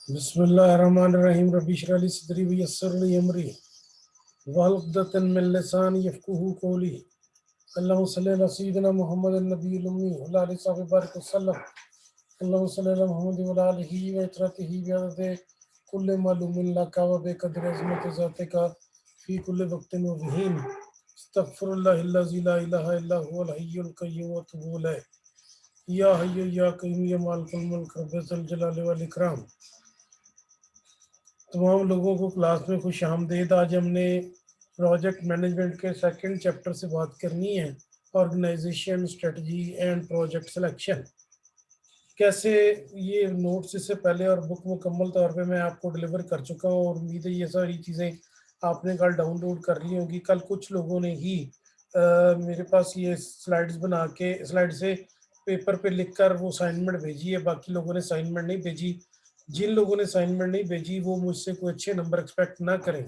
बिस्मिल्लाहिर्रहमानिर्रहीम रब्बी इश्रह ली सदरी वयस्सिर ली अमरी वहलुक़दतन मिन लिसानी यफ़क़हू क़ौली अल्लाहुम्मा सल्लि अला सय्यिदिना मुहम्मदिन नबिय्यिल उम्मी व अला आलिहि वसहबिहि बारिक वसल्लम अल्लाहुम्मा सल्लि अला मुहम्मदिन व अला आलिहि व इत्रतिहि बिअददि कुल्लि मालूमिन लका व बिक़द्रि अज़मति ज़ातिका फ़ी कुल्लि वक़्तिन व हीन अस्तग़फ़िरुल्लाहिल्लज़ी ला इलाहा इल्ला हुवल हय्युल क़य्यूम व अतूबु इलैह या हय्यु या क़य्यूम या मालिकुल मुल्क रब्बिज़्ज़िल जलाली वल इकराम। तमाम लोगों को क्लास में खुश आमदीद। आज हमने प्रोजेक्ट मैनेजमेंट के सेकंड चैप्टर से बात करनी है, organisation, strategy and project selection. कैसे ये नोट्स इससे पहले और बुक मुकम्मल तौर पे मैं आपको डिलीवर कर चुका हूँ और उम्मीद है ये सारी चीज़ें आपने कल डाउनलोड कर ली होंगी। कल कुछ लोगों ने ही मेरे पास ये स्लाइड्स बना के स्लाइड से पेपर पे लिखकर वो असाइनमेंट भेजी है, बाकी लोगों ने असाइनमेंट नहीं भेजी। जिन लोगों ने असाइनमेंट नहीं भेजी वो मुझसे कोई अच्छे नंबर एक्सपेक्ट ना करें।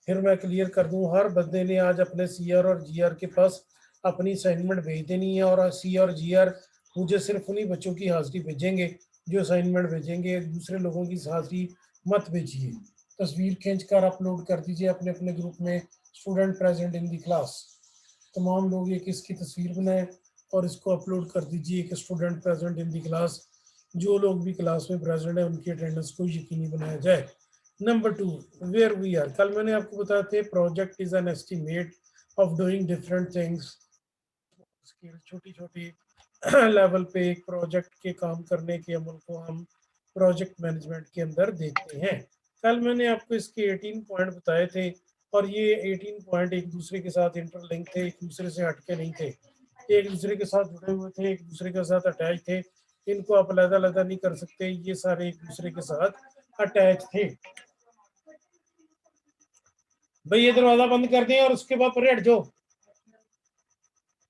फिर मैं क्लियर कर दूं, हर बंदे ने आज अपने सीआर और जीआर के पास अपनी असाइनमेंट भेज देनी है और सी और जीआर मुझे सिर्फ उन्हीं बच्चों की हाजिरी भेजेंगे जो असाइनमेंट भेजेंगे। दूसरे लोगों की हाजिरी मत भेजिए। तस्वीर खींचकर अपलोड कर दीजिए अपने अपने ग्रुप में, student present in the class. तमाम लोग एक इसकी तस्वीर बनाएं और इसको अपलोड कर दीजिए कि student present in the class. जो लोग भी क्लास में प्रेजेंट है उनकी अटेंडेंस को यकीनी बनाया जाए। Number 2, where we are. कल मैंने आपको बताया थे project is an estimate of doing different things. छोटी छोटी लेवल पे एक प्रोजेक्ट के काम करने के अमल को हम प्रोजेक्ट मैनेजमेंट के अंदर देखते हैं। कल मैंने आपको इसके 18 पॉइंट बताए थे और ये 18 पॉइंट एक दूसरे के साथ इंटरलिंक थे, एक दूसरे से हटके नहीं थे, एक दूसरे के साथ जुड़े हुए थे, एक दूसरे के साथ अटैच थे। इनको आप अलग-अलग नहीं कर सकते, ये सारे एक दूसरे के साथ अटैच थे। भाई ये दरवाजा बंद कर दें और उसके बाद परे हट जाओ।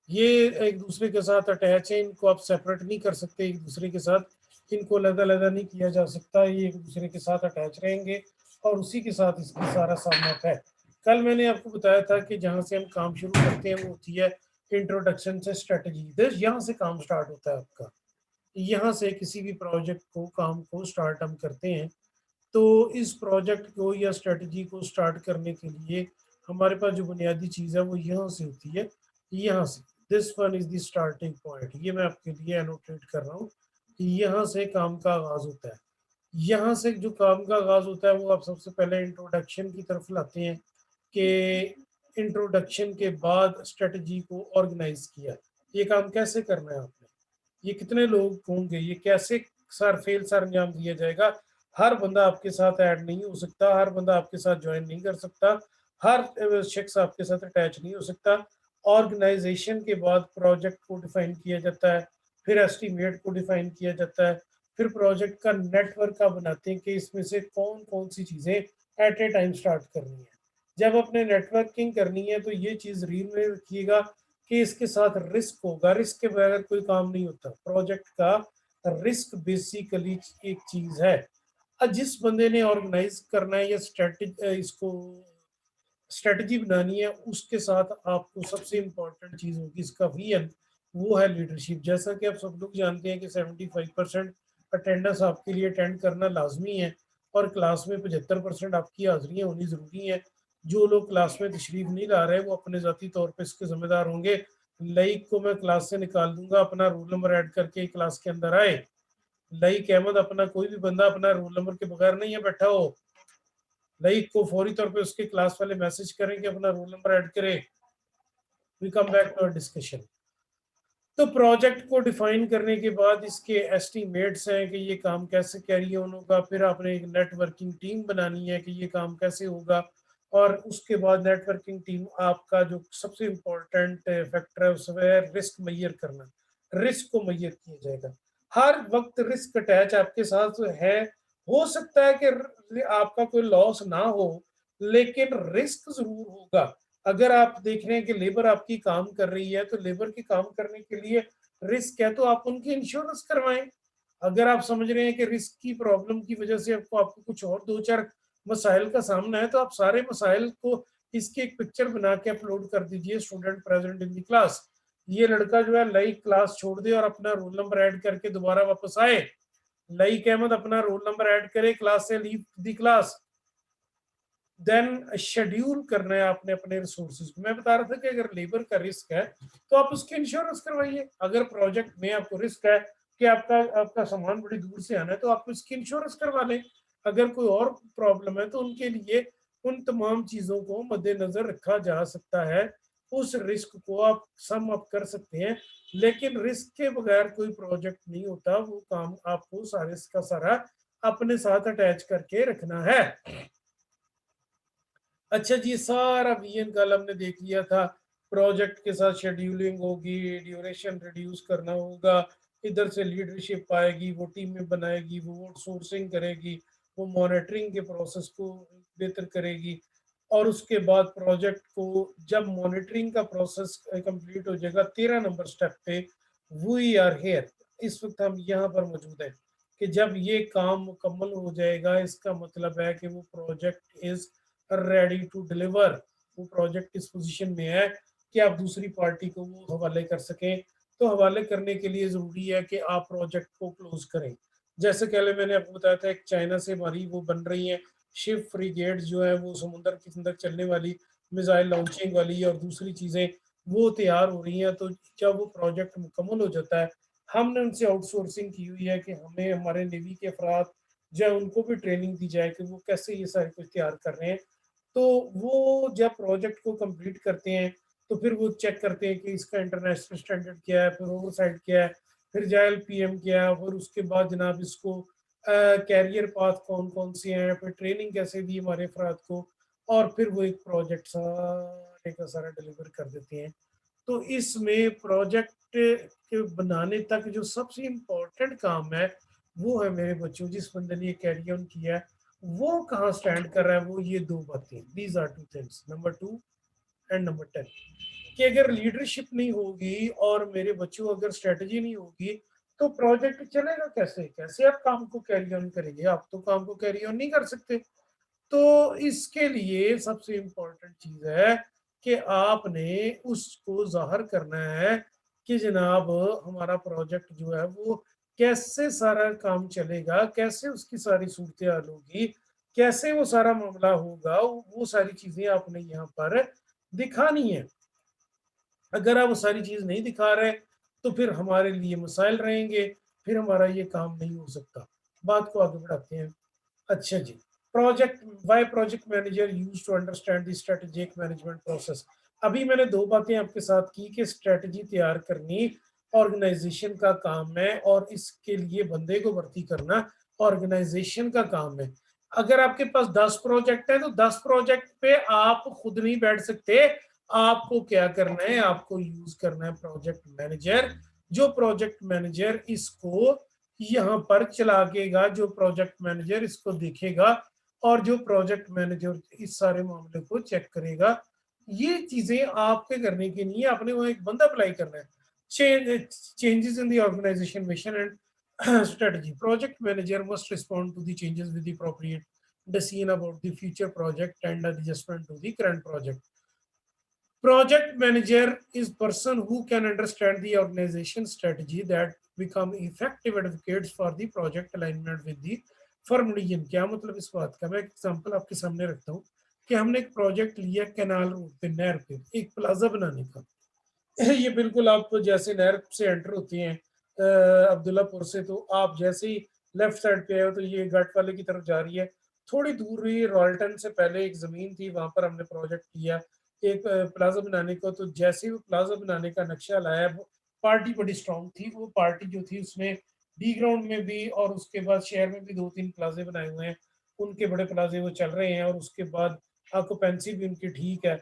ये एक दूसरे के साथ अटैच है, इनको आप सेपरेट नहीं कर सकते एक दूसरे के साथ, इनको अलग-अलग नहीं किया जा सकता, ये एक दूसरे के साथ अटैच रहेंगे और उसी के साथ इसकी सारा सामना है। कल मैंने आपको बताया था कि जहाँ से हम काम शुरू करते हैं वो होती है इंट्रोडक्शन से स्ट्रेटजी। यहाँ से काम स्टार्ट होता है आपका। यहाँ से किसी भी प्रोजेक्ट को, काम को स्टार्ट हम करते हैं। तो इस प्रोजेक्ट को या स्ट्रेटजी को स्टार्ट करने के लिए हमारे पास जो बुनियादी चीज़ है वो यहाँ से होती है, यहाँ से। This one is the starting point. ये मैं आपके लिए एनोटेट कर रहा हूँ कि यहाँ से काम का आगाज होता है। यहाँ से जो काम का आगाज होता है वो आप सबसे पहले इंट्रोडक्शन की तरफ लाते हैं कि इंट्रोडक्शन के बाद स्ट्रेटजी को ऑर्गेनाइज किया। ये काम कैसे करना है आपने, ये कितने लोग होंगे, ये कैसे सर फेल सर अंजाम दिया जाएगा। हर बंदा आपके साथ ऐड नहीं हो सकता, हर बंदा आपके साथ ज्वाइन नहीं कर सकता, हर शख्स आपके साथ अटैच नहीं हो सकता। ऑर्गेनाइजेशन के बाद प्रोजेक्ट को डिफाइन किया जाता है, फिर एस्टीमेट को डिफाइन किया जाता है, फिर प्रोजेक्ट का नेटवर्क का बनाते हैं कि इसमें से कौन कौन सी चीज़ें एट ए टाइम स्टार्ट करनी है। जब अपने नेटवर्किंग करनी है तो ये चीज़ रील में रखिएगा कि इसके साथ रिस्क होगा, रिस्क के बगैर कोई काम नहीं होता। प्रोजेक्ट का रिस्क बेसिकली एक चीज़ है। जिस बंदे ने ऑर्गेनाइज करना है या स्ट्रेटजी बनानी है, उसके साथ आपको सबसे इम्पोर्टेंट चीज़ होगी इसका विजन, वो है लीडरशिप। जैसा कि आप सब लोग जानते हैं कि 75% अटेंडेंस आपके लिए अटेंड करना लाजमी है और क्लास में 75% आपकी हाजिरियाँ होनी ज़रूरी हैं। जो लोग क्लास में तशरीफ नहीं ला रहे वो अपने ज़ाती तौर पर इसके ज़िम्मेदार होंगे। लाइक को मैं क्लास से निकाल दूंगा, अपना रोल नंबर ऐड करके क्लास के अंदर आए। लाइक अहमद अपना कोई भी बंदा अपना रोल नंबर के बगैर नहीं है बैठा हो। लाइक को फौरी तौर पे उसके क्लास वाले मैसेज करें कि अपना रोल नंबर ऐड करें। We come back to our discussion. तो प्रोजेक्ट को डिफाइन करने के बाद इसके एस्टीमेट्स हैं कि ये काम कैसे कैरी ऑन होगा, फिर आपने एक नेटवर्किंग टीम बनानी है कि ये काम कैसे होगा, और उसके बाद नेटवर्किंग टीम आपका जो सबसे इम्पोर्टेंट फैक्टर है उसमें रिस्क मैयर करना। रिस्क को मैयर किया जाएगा, हर वक्त रिस्क अटैच आपके साथ है। हो सकता है कि आपका कोई लॉस ना हो, लेकिन रिस्क जरूर होगा। अगर आप देख रहे हैं कि लेबर आपकी काम कर रही है, तो लेबर की काम करने के लिए रिस्क है, तो आप उनकी इंश्योरेंस करवाएं। अगर आप समझ रहे हैं कि रिस्क की प्रॉब्लम की वजह से आपको कुछ और दो चार मसाइल का सामना है, तो आप सारे मसाइल को इसकी एक पिक्चर बना के अपलोड कर दीजिए student present in the class. ये लड़का जो है लाइक क्लास छोड़ दे और अपना रोल नंबर ऐड करके दोबारा वापस आए। लाइक अहमद अपना रोल नंबर ऐड करे, क्लास से leave the class, then schedule करना है आपने अपने रिसोर्सेज को। मैं बता रहा था कि अगर लेबर का रिस्क है तो आप उसकी इंश्योरेंस करवाइए। अगर प्रोजेक्ट में आपको रिस्क है कि आपका आपका सामान बड़ी दूर से आना है, तो आप उसकी इंश्योरेंस करवा लें। अगर कोई और प्रॉब्लम है तो उनके लिए उन तमाम चीजों को मद्देनजर रखा जा सकता है। उस रिस्क को आप सम अप कर सकते हैं, लेकिन रिस्क के बगैर कोई प्रोजेक्ट नहीं होता। वो काम आपको सारे का सारा अपने साथ अटैच करके रखना है। अच्छा जी, सारा वीएन कल हमने देख लिया था। प्रोजेक्ट के साथ शेड्यूलिंग होगी, ड्यूरेशन रिड्यूस करना होगा, इधर से लीडरशिप आएगी, वो टीमें बनाएगी, वो आउटसोर्सिंग करेगी, वो मॉनिटरिंग के प्रोसेस को बेहतर करेगी। और उसके बाद प्रोजेक्ट को जब मॉनिटरिंग का प्रोसेस कंप्लीट हो जाएगा 13 नंबर स्टेप पे, वी आर हेयर, इस वक्त हम यहाँ पर मौजूद हैं कि जब ये काम मुकम्मल हो जाएगा, इसका मतलब है कि वो project is ready to deliver. वो प्रोजेक्ट इस पोजीशन में है कि आप दूसरी पार्टी को वो हवाले कर सकें। तो हवाले करने के लिए जरूरी है कि आप प्रोजेक्ट को क्लोज करें। जैसे पहले मैंने आपको बताया था, एक चाइना से हमारी वो बन रही है शिप फ्रीगेट जो है, वो समुद्र के अंदर चलने वाली मिसाइल लॉन्चिंग वाली और दूसरी चीजें वो तैयार हो रही हैं। तो जब वो प्रोजेक्ट मुकम्मल हो जाता है, हमने उनसे आउटसोर्सिंग की हुई है कि हमें हमारे नेवी के अफराद जो है उनको भी ट्रेनिंग दी जाए कि वो कैसे ये सारी कुछ तैयार कर रहे हैं। तो वो जब प्रोजेक्ट को कंप्लीट करते हैं, तो फिर वो चेक करते हैं कि इसका इंटरनेशनल स्टैंडर्ड क्या है, फिर ओवरसाइट क्या है, फिर जायल पीएम क्या है, फिर उसके बाद जनाब इसको कैरियर पाथ कौन कौन से हैं, फिर ट्रेनिंग कैसे दी हमारे अफराद को, और फिर वो एक प्रोजेक्ट सारे का सारा डिलीवर कर देते हैं। तो इसमें प्रोजेक्ट के बनाने तक जो सबसे इम्पोर्टेंट काम है, वो है मेरे बच्चों, जिस बंदे ने ये कैरी ऑन किया है, वो कहाँ स्टैंड कर रहा है। वो ये दो बातें, these are two things, number 2 and number 10, कि अगर लीडरशिप नहीं होगी और मेरे बच्चों अगर स्ट्रेटजी नहीं होगी, तो प्रोजेक्ट चलेगा कैसे? कैसे आप काम को कैरी ऑन करेंगे? आप तो काम को कैरी ऑन नहीं कर सकते। तो इसके लिए सबसे इम्पोर्टेंट चीज है कि आपने उसको जाहिर करना है कि जनाब हमारा प्रोजेक्ट जो है वो कैसे सारा काम चलेगा, कैसे उसकी सारी सूरत हाल होगी, कैसे वो सारा मामला होगा, वो सारी चीजें आपने यहाँ पर दिखानी है। अगर आप वो सारी चीज नहीं दिखा रहे, तो फिर हमारे लिए मसाइल रहेंगे, फिर हमारा ये काम नहीं हो सकता। बात को आगे बढ़ाते हैं। अच्छा जी, project why project manager use to understand the strategic management process. अभी मैंने दो बातें आपके साथ की कि स्ट्रेटजी तैयार करनी ऑर्गेनाइजेशन का काम है, और इसके लिए बंदे को भर्ती करना ऑर्गेनाइजेशन का काम है। अगर आपके पास 10 प्रोजेक्ट है, तो 10 प्रोजेक्ट पे आप खुद नहीं बैठ सकते। आपको क्या करना है? आपको यूज करना है प्रोजेक्ट मैनेजर। जो प्रोजेक्ट मैनेजर इसको यहाँ पर चलाएगा, जो प्रोजेक्ट मैनेजर इसको देखेगा, और जो प्रोजेक्ट मैनेजर इस सारे मामले को चेक करेगा। ये चीजें आपके करने की नहीं है, आपने वो एक बंदा अप्लाई करना है। Changes in the organisation mission and strategy. Project manager must respond to the changes with the appropriate decision about the future project and adjustment to the current project. Project manager is person who can understand the organization strategy that become effective advocates for the project alignment with the firm vision. क्या मतलब इस बात का? मैं एक example आपके सामने रखता हूँ कि हमने एक प्रोजेक्ट लिया कैनाल रोड पे, नहर पे एक प्लाजा बनाने का। ये बिल्कुल आप जैसे नहर से एंटर होते हैं अब्दुल्लापुर से, तो आप जैसे ही लेफ्ट साइड पे आए हो, तो ये घाट वाले की तरफ जा रही है। थोड़ी दूर ही रॉयल्टन से पहले एक जमीन थी, वहां पर हमने प्रोजेक्ट किया एक प्लाजा बनाने को। तो जैसे ही वो प्लाजा बनाने का नक्शा लाया, वो पार्टी बड़ी स्ट्रांग थी। वो पार्टी जो थी उसने डी ग्राउंड में भी और उसके बाद शहर में भी 2-3 प्लाजे बनाए हुए हैं। उनके बड़े प्लाजे वो चल रहे हैं, और उसके बाद ऑक्यूपेंसी भी उनकी ठीक है।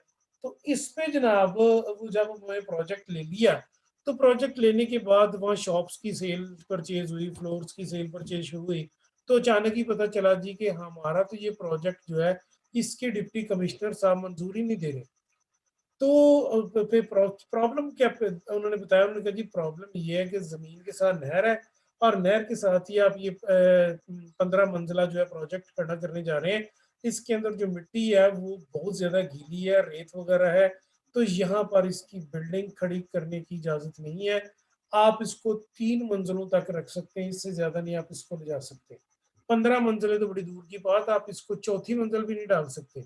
तो इस पे जनाब वो जब उन्होंने प्रोजेक्ट ले लिया, तो प्रोजेक्ट लेने के बाद वहाँ शॉप्स की सेल परचेज हुई, फ्लोर्स की सेल परचेज हुई। तो अचानक ही पता चला जी कि हमारा तो ये प्रोजेक्ट जो है इसके डिप्टी कमिश्नर साहब मंजूरी नहीं दे रहे। तो प्रॉब्लम क्या उन्होंने बताया, उन्होंने कहा जी प्रॉब्लम ये है कि जमीन के साथ नहर है और नहर के साथ ही आप ये 15 मंजिला जो है प्रोजेक्ट खड़ा करने जा रहे हैं, इसके अंदर जो मिट्टी है वो बहुत ज्यादा गीली है, रेत वगैरह है, तो यहाँ पर इसकी बिल्डिंग खड़ी करने की इजाजत नहीं है। आप इसको 3 मंजिलों तक रख सकते हैं, इससे ज्यादा नहीं आप इसको ले जा सकते। 15 मंजिलें तो बड़ी दूर की बात, आप इसको चौथी मंजिल भी नहीं डाल सकते।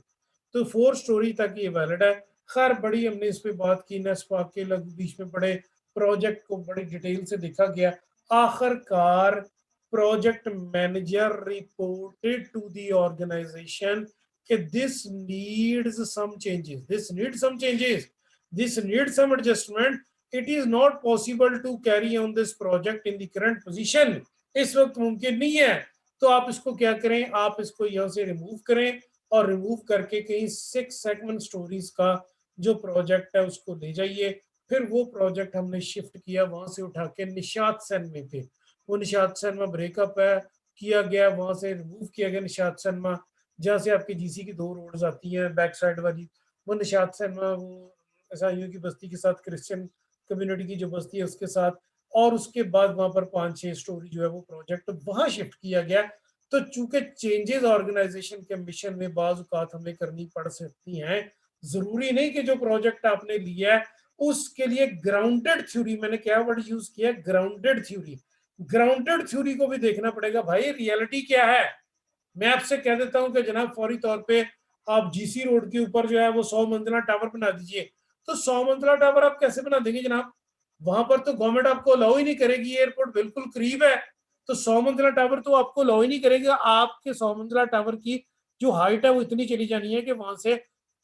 तो 4 स्टोरी तक ये वैलिड है। खैर बड़ी हमने इस पे बात की, नेस्पाक के लग बीच में बड़े प्रोजेक्ट को बड़ी डिटेल से देखा गया। आखिरकार project manager reported to the organisation कि this needs some changes, this needs some changes, this needs some adjustment, it is not possible to carry on this project in the current position, इस वक्त मुमकिन नहीं है। तो आप इसको क्या करें, आप इसको यहाँ से रिमूव करें और रिमूव करके कहीं 6 सेगमेंट स्टोरीज का जो प्रोजेक्ट है उसको ले जाइए। फिर वो प्रोजेक्ट हमने शिफ्ट किया वहां से उठा के निशात सैनमा पे, वो निशात सैनमा ब्रेकअप है किया गया, वहां से रिमूव किया गया निशात सैनमा, जहाँ से आपकी जीसी की 2 रोड्स आती हैं बैक साइड वाली, वो निशात सैनमा वो ईसाइयों की बस्ती के साथ क्रिश्चियन कम्युनिटी की जो बस्ती है उसके साथ, और उसके बाद वहां पर 5-6 स्टोरी जो है वो प्रोजेक्ट वहां शिफ्ट किया गया। तो चूंकि चेंजेस ऑर्गेनाइजेशन के मिशन में बाज औकात हमें करनी पड़ सकती हैं, जरूरी नहीं कि जो प्रोजेक्ट आपने लिया है उसके लिए ग्राउंडेड थ्योरी, मैंने क्या वर्ड यूज किया, ग्राउंडेड थ्योरी, ग्राउंडेड थ्योरी को भी देखना पड़ेगा। भाई रियलिटी क्या है, मैं आपसे कह देता हूं कि जनाब फौरी तौर पे आप जीसी रोड के ऊपर जो है वो 100 मंजिला टावर बना दीजिए, तो 100 मंजिला टावर आप कैसे बना देंगे जनाब, वहां पर तो गवर्नमेंट आपको अलाउ ही नहीं करेगी, एयरपोर्ट बिल्कुल करीब है, तो 100 मंजिला टावर तो आपको अलाउ ही नहीं करेगा। आपके 100 मंजिला टावर की जो हाइट है वो इतनी चली जानी है कि वहां से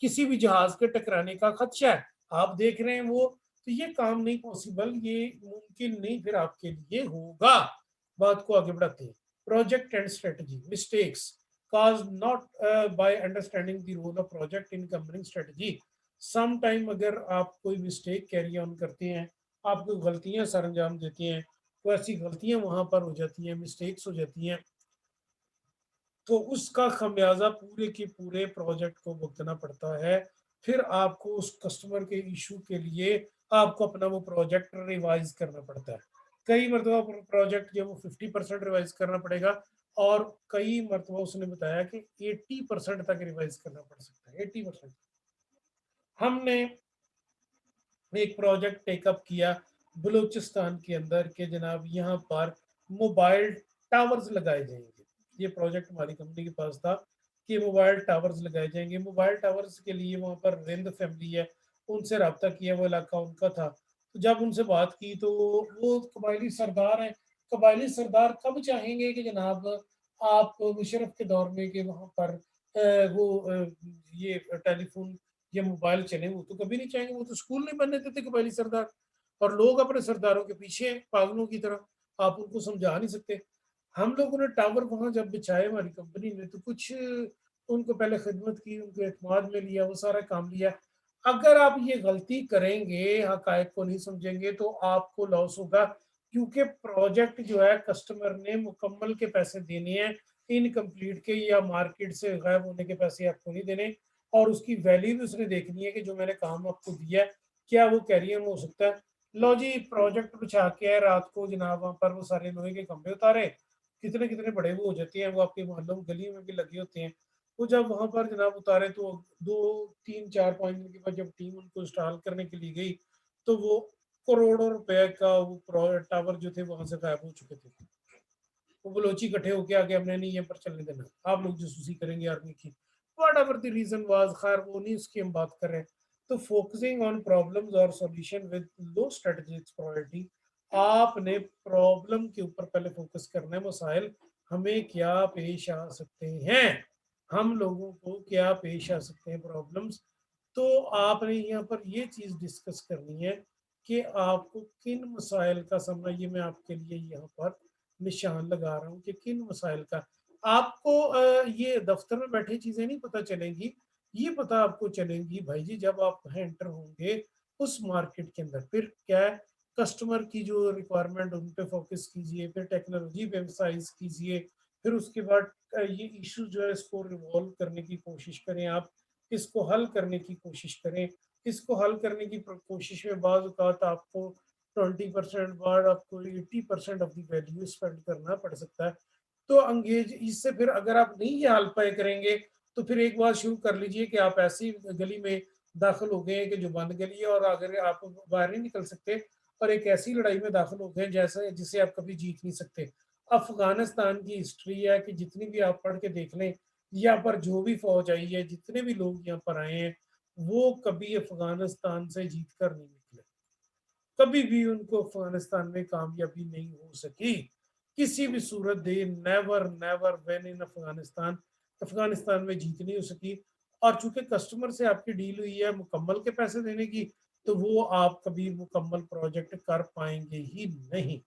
किसी भी जहाज के टकराने का खदशा है, आप देख रहे हैं वो, तो ये काम नहीं पॉसिबल, ये मुमकिन नहीं फिर आपके लिए होगा। बात को आगे बढ़ाते हैं। Project and strategy mistakes caused not by understanding the role of project in company strategy. Sometime अगर आप कोई मिस्टेक कैरी ऑन करते हैं, आप कोई गलतियां सर अंजाम देते हैं, तो ऐसी गलतियां वहां पर हो जाती हैं, मिस्टेक्स हो जाती हैं, तो उसका खमियाजा पूरे के पूरे प्रोजेक्ट को भुगतना पड़ता है। फिर आपको उस कस्टमर के इशू के लिए आपको अपना वो प्रोजेक्ट रिवाइज करना पड़ता है। कई मरतबा प्रोजेक्ट जो वो 50% रिवाइज करना पड़ेगा, और कई मरतबा उसने बताया कि 80% तक रिवाइज करना पड़ सकता है, 80%। हमने एक प्रोजेक्ट टेकअप किया बलूचिस्तान के अंदर के जनाब, यहाँ पर मोबाइल टावर्स लगाए जाएंगे। ये प्रोजेक्ट हमारी कंपनी के पास था कि मोबाइल टावर्स लगाए जाएंगे। मोबाइल टावर्स के लिए वहाँ पर रिंद फैमिली है, उनसे रब्ता किया, वो इलाका उनका था। तो जब उनसे बात की तो वो कबायली सरदार हैं, कबायली सरदार कब चाहेंगे कि जनाब आप मुशर्रफ के दौर में कि वहाँ पर ये टेलीफोन या मोबाइल चले, वो तो कभी नहीं चाहेंगे, वो तो स्कूल नहीं बनने देते कबायली सरदार, और लोग अपने सरदारों के पीछे हैं पागलों की तरह, आप उनको समझा नहीं सकते। हम लोगों ने टावर वहां जब बिछाए हमारी कंपनी ने, तो कुछ उनको पहले खिदमत की, उनको एतमाद में लिया, वो सारा काम लिया। अगर आप ये गलती करेंगे, हकायक को नहीं समझेंगे, तो आपको लॉस होगा, क्योंकि प्रोजेक्ट जो है कस्टमर ने मुकम्मल के पैसे देने हैं, इनकम्प्लीट के या मार्केट से गायब होने के पैसे आपको नहीं देने, और उसकी वैल्यू भी उसने देखनी है कि जो मैंने काम आपको दिया क्या वो कैरियर में हो सकता है। लो जी प्रोजेक्ट बिछा के है रात को जनाब, वहां पर वो सारे लोहे के खंभे उतारे, कितने कितने बड़े वो हो जाते हैं, वो आपके मोहल्लों गलियों में भी लगे होते हैं। वो जब वहां पर जनाब उतारे तो 2-3-4 5 दिन के बाद जब टीम उनको इंस्टॉल करने के लिए गई, तो वो करोड़ों रुपए का वो टावर जो थे वहां से गायब हो चुके थे। वो बलोची इकट्ठे होके आगे, हमने नहीं यहाँ पर चलने देना, आप लोग जासूसी करेंगे आर्मी की, whatever the reason was, खैर वो नहीं उसकी हम बात कर रहे हैं। तो फोकसिंग ऑन प्रॉब्लम्स और solution with low strategic priority, आपने प्रॉब्लम के ऊपर पहले फोकस करना है, मसाइल हमें क्या पेश आ सकते हैं, हम लोगों को क्या पेश आ सकते हैं प्रॉब्लम्स, तो आपने यहाँ पर ये चीज डिस्कस करनी है कि आपको किन मसाइल का सामना, ये मैं आपके लिए यहाँ पर निशान लगा रहा हूँ कि किन मसाइल का। आपको ये दफ्तर में बैठे चीजें नहीं पता चलेंगी, ये पता आपको चलेंगी भाई जी जब आप वहाँ एंटर होंगे उस मार्केट के अंदर। फिर क्या है, कस्टमर की जो रिक्वायरमेंट उन पे फोकस कीजिए, फिर टेक्नोलॉजी पे एम्फसाइज कीजिए, फिर उसके बाद ये इशू जो है इसको रिवॉल्व करने की कोशिश करें आप, इसको हल करने की कोशिश करें। इसको हल करने की कोशिश में बाज़ औक़ात आपको 20% बाद आपको 80% ऑफ द वैल्यू स्पेंड करना पड़ सकता है। तो अंगेज इससे फिर अगर आप नहीं ये हल पाए करेंगे, तो फिर एक बात शुरू कर लीजिए कि आप ऐसी गली में दाखिल हो गए हैं कि जो बंद गली है और अगर आप बाहर नहीं निकल सकते और एक ऐसी लड़ाई में दाखिल हो गए जैसे जिसे आप कभी जीत नहीं सकते। अफ़गानिस्तान की हिस्ट्री है कि जितनी भी आप पढ़ के देख लें, यहाँ पर जो भी फ़ौज आई है, जितने भी लोग यहाँ पर आए हैं, वो कभी अफ़गानिस्तान से जीत कर नहीं निकले। कभी भी उनको अफ़गानिस्तान में कामयाबी नहीं हो सकी। किसी भी सूरत दे नेवर नेवर व्हिन इन अफ़गानिस्तान। अफ़गानिस्तान में जीत नहीं हो सकी और चूँकि कस्टमर से आपकी डील हुई है मुकम्मल के पैसे देने की, तो वो आप कभी मुकम्मल प्रोजेक्ट कर पाएँगे ही नहीं।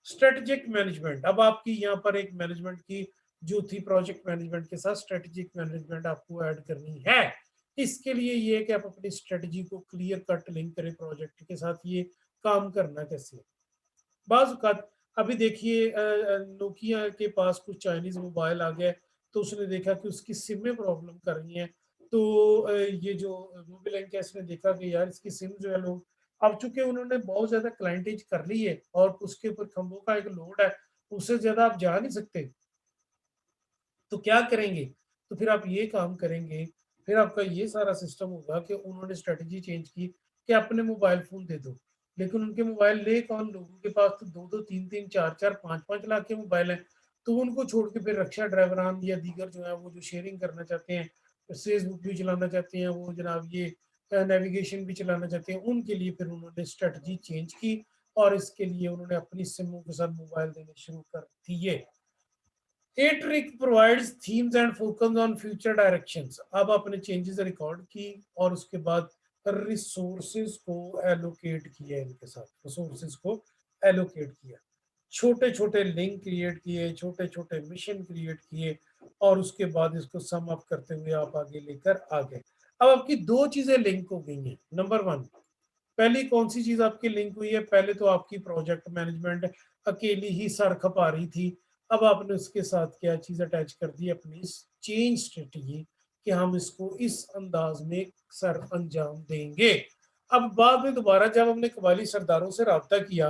स्ट्रेटेजिक मैनेजमेंट, अब आपकी यहाँ पर एक मैनेजमेंट की जो थी प्रोजेक्ट मैनेजमेंट के साथ स्ट्रेटेजिक मैनेजमेंट आपको ऐड करनी है। इसके लिए ये है कि आप अपनी स्ट्रेटजी को क्लियर कट लिंक करें प्रोजेक्ट के साथ, ये काम करना कैसे है। बाज़ औक़ात अभी देखिए नोकिया के पास कुछ चाइनीज़ मोबाइल आ गया, तो उसने देखा कि उसकी सिम में प्रॉब्लम कर रही हैं। तो ये जो मोबिलिंक है इसने देखा कि यार इसकी सिम जो है लोग, अब चूँकि उन्होंने बहुत ज़्यादा क्लाइंटेज कर ली है और उसके ऊपर खंभों का एक लोड है, उससे ज़्यादा आप जा नहीं सकते। तो क्या करेंगे? तो फिर आप ये काम करेंगे, फिर आपका ये सारा सिस्टम होगा कि उन्होंने स्ट्रैटेजी चेंज की कि अपने मोबाइल फ़ोन दे दो। लेकिन उनके मोबाइल ले कौन? लोगों के पास तो 2-2, 3-3, 4-4, 5-5 लाख के मोबाइल हैं। तो उनको छोड़ के फिर रक्षा ड्राइवरान या दीगर जो है वो जो शेयरिंग करना चाहते हैं, फेसबुक भी चलाना चाहते हैं, वो जनाब ये नेविगेशन भी चलाना चाहते हैं, उनके लिए फिर उन्होंने स्ट्रैटेजी चेंज की और इसके लिए उन्होंने अपनी सिमों के साथ मोबाइल देने शुरू कर दिए। A-Trick provides themes and focus on future directions। अब आपने चेंजेस रिकॉर्ड की और उसके बाद रिसोर्सेज को एलोकेट किया, इनके साथ रिसोर्सेज को एलोकेट किया, छोटे छोटे लिंक क्रिएट किए, छोटे छोटे मिशन क्रिएट किए और उसके बाद इसको सम अप करते हुए आप आगे लेकर आ गए। अब आपकी दो चीजें लिंक हो गई हैं। नंबर वन, पहली कौन सी चीज आपकी लिंक हुई है? पहले तो आपकी प्रोजेक्ट मैनेजमेंट अकेली ही सर खपा रही थी। अब आपने उसके साथ क्या चीज अटैच कर दी? अपनी चेंज स्ट्रेटजी कि हम इसको इस अंदाज में सर अंजाम देंगे। अब बाद में दोबारा जब हमने कबायली सरदारों से राब्ता किया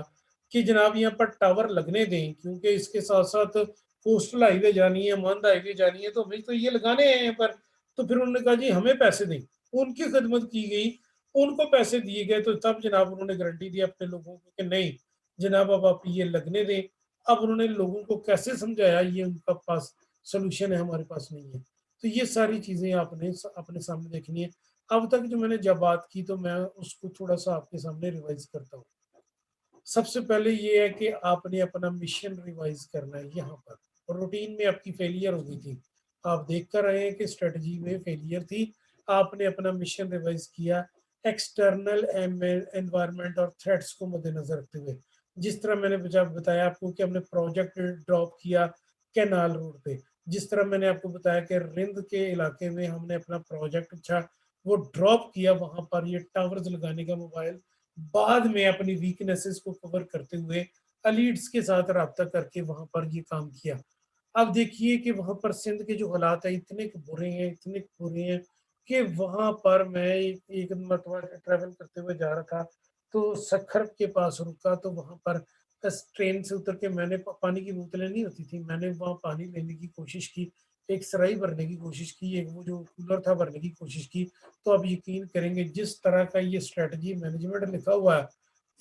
कि जनाब यहाँ पर टावर लगने दें, क्योंकि इसके साथ साथ कोस्टल हाईवे जानी है, मंद हाईवे जानी है, तो भाई तो ये लगाने हैं यहाँ पर। तो फिर उन्होंने कहा जी हमें पैसे दें। उनकी खिदमत की गई, उनको पैसे दिए गए, तो तब जनाब उन्होंने गारंटी दी अपने लोगों को कि नहीं जनाब अब आप ये लगने दें। अब उन्होंने लोगों को कैसे समझाया, ये उनका पास सॉल्यूशन है, हमारे पास नहीं है। तो ये सारी चीजें आपने अपने सामने देखनी है। अब तक जो मैंने जब बात की तो मैं उसको थोड़ा सा आपके सामने रिवाइज करता हूँ। सबसे पहले ये है कि आपने अपना मिशन रिवाइज करना है। यहाँ पर रूटीन में आपकी फेलियर हो गई थी, आप देख कर रहे हैं कि स्ट्रेटजी में फेलियर थी। आपने अपना मिशन रिवाइज किया एक्सटर्नल एनवायरनमेंट और थ्रेट्स को मद्देनजर रखते हुए। जिस तरह मैंने जब बताया आपको कि हमने प्रोजेक्ट ड्रॉप किया कैनाल रोड पे, जिस तरह मैंने आपको बताया कि रिंद के इलाके में हमने अपना प्रोजेक्ट अच्छा वो ड्रॉप किया, वहां पर ये टावर्स लगाने का मोबाइल, बाद में अपनी वीकनेसेस को कवर करते हुए अलीड्स के साथ रब्ता करके वहां पर ये काम किया। अब देखिए कि वहां पर सिंध के जो हालात है इतने बुरे हैं, इतने बुरे हैं कि वहां पर मैं एक मरतबा ट्रैवल करते हुए जा रहा था, तो सखर के पास रुका, तो वहां पर ट्रेन से उतर के मैंने पानी की बोतलें नहीं होती थी, मैंने वहां पानी लेने की कोशिश की, एक सराई भरने की कोशिश की, एक वो जो कूलर था भरने की कोशिश की। तो आप यकीन करेंगे जिस तरह का ये स्ट्रेटजी मैनेजमेंट लिखा हुआ है,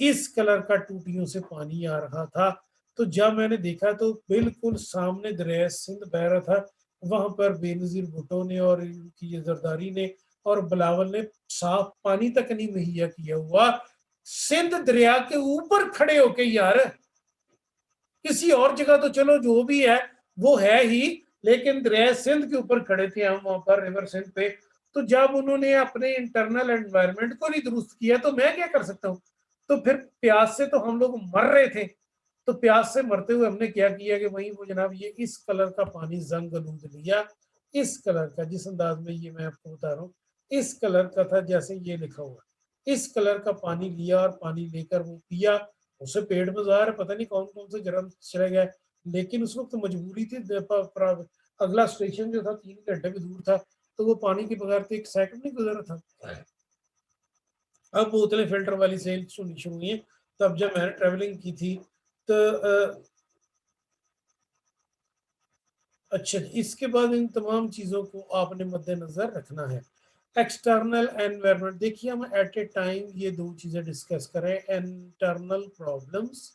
इस कलर का टूटियों से पानी आ रहा था। तो जब मैंने देखा तो बिल्कुल सामने दरिया सिंध बह रहा था। वहां पर बेनजीर भुट्टो ने और इनकी ये जरदारी ने और बिलावल ने साफ पानी तक नहीं मुहैया किया हुआ। सिंध दरिया के ऊपर खड़े होके यार, किसी और जगह तो चलो जो भी है वो है ही, लेकिन दरिया सिंध के ऊपर खड़े थे हम वहां पर रिवर सिंध पे। तो जब उन्होंने अपने इंटरनल एनवायरनमेंट को नहीं दुरुस्त किया तो मैं क्या कर सकता हूँ? तो फिर प्यास से तो हम लोग मर रहे थे। तो प्यास से मरते हुए हमने क्या किया कि वही वो जनाब ये इस कलर का पानी जंग आलूद लिया, इस कलर का, जिस अंदाज में ये मैं आपको बता रहा हूँ, इस कलर का था जैसे ये लिखा हुआ। इस कलर का पानी लिया और पानी लेकर वो पिया, उसे पेट में ज़ाहिर है पता नहीं कौन कौन से जर्म चले गए। लेकिन उस वक्त मजबूरी थी, अगला स्टेशन जो था 3 घंटे भी दूर था, तो वो पानी के बगैर तो 1 सेकंड नहीं गुजरा था। अब बोतलें फिल्टर वाली सेल सुननी शुरू हुई है। तब जब मैंने ट्रेवलिंग की थी तो अच्छा, इसके बाद इन तमाम चीज़ों को आपने मद्देनज़र रखना है। एक्सटर्नल एनवायरनमेंट, देखिए हम एट ए टाइम ये दो चीज़ें डिस्कस करें, इंटरनल प्रॉब्लम्स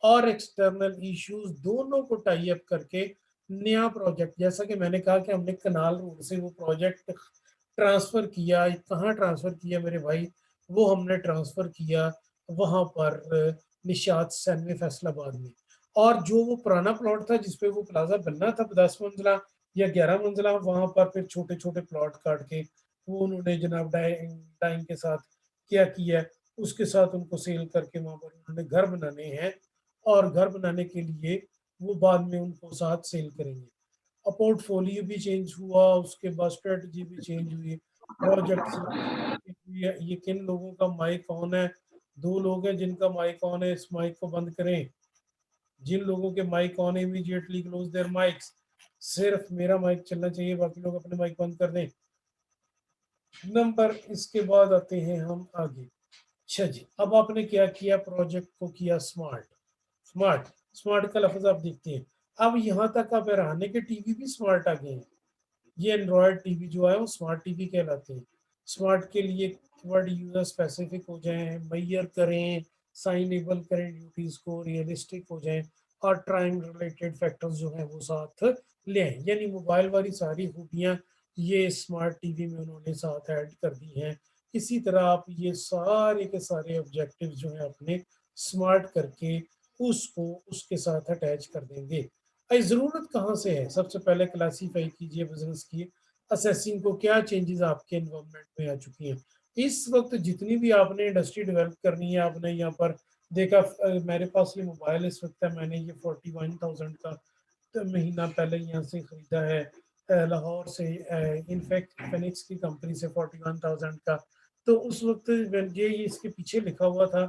और एक्सटर्नल इश्यूज दोनों को टाई अप करके नया प्रोजेक्ट, जैसा कि मैंने कहा कि हमने कनाल रोड से वो प्रोजेक्ट ट्रांसफ़र किया, कहाँ ट्रांसफ़र किया मेरे भाई, वो हमने ट्रांसफ़र किया वहाँ पर निशात सैनवे फैसलाबाद में। और जो वो पुराना प्लॉट था जिसपे वो प्लाजा बनना था 10 मंजिला या 11 मंजिला, वहाँ पर फिर छोटे छोटे प्लॉट काट के वो उन्होंने जनाब डाइंग के साथ क्या किया, उसके साथ उनको सेल करके वहाँ पर उन्होंने घर बनाने हैं, और घर बनाने के लिए वो बाद में उनको साथ सेल करेंगे। पोर्टफोलियो भी चेंज हुआ, उसके बाद स्ट्रेटजी भी चेंज हुई, प्रोजेक्ट सिलेक्शन हुई है। ये किन लोगों का माइक ऑन है? दो लोग हैं जिनका माइक ऑन है, इस माइक को बंद करें। जिन लोगों के माइक ऑन है इमीडिएटली क्लोज देयर माइक्स। सिर्फ मेरा माइक चलना चाहिए, बाकी लोग अपने माइक बंद कर दें। नंबर, इसके बाद आते हैं हम आगे। अच्छा जी, अब आपने क्या किया, प्रोजेक्ट को किया स्मार्ट। स्मार्ट, स्मार्ट का लफ्ज आप देखते हैं। अब यहाँ तक आप रहने के टीवी भी स्मार्ट आ गए हैं। ये एंड्रॉयड टीवी जो है वो स्मार्ट टीवी कहलाते हैं। स्मार्ट के लिए कीवर्ड यूजर स्पेसिफिक हो जाए, मैयर करें, साइनेबल करें ड्यूटीज को, रियलिस्टिक हो जाए, और टाइम रिलेटेड फैक्टर्स जो हैं वो साथ ले आए। यानी मोबाइल वाली सारी खूबियाँ ये स्मार्ट टीवी में उन्होंने साथ ऐड कर दी हैं। इसी तरह आप ये सारे के सारे ऑब्जेक्टिव जो हैं अपने स्मार्ट करके उसको उसके साथ अटैच कर देंगे। भाई ज़रूरत कहाँ से है? सबसे पहले क्लासीफाई कीजिए बिजनेस की असेसिंग को, क्या चेंजेस आपके एनवायरनमेंट में आ चुकी हैं। इस वक्त जितनी भी आपने इंडस्ट्री डेवलप करनी है, आपने यहाँ पर देखा, मेरे पास ये मोबाइल इस वक्त है, मैंने ये 41,000 का तो महीना पहले यहाँ से ख़रीदा है, लाहौर से, इनफैक्ट फिनिक्स की कंपनी से 41,000 का। तो उस वक्त ये इसके पीछे लिखा हुआ था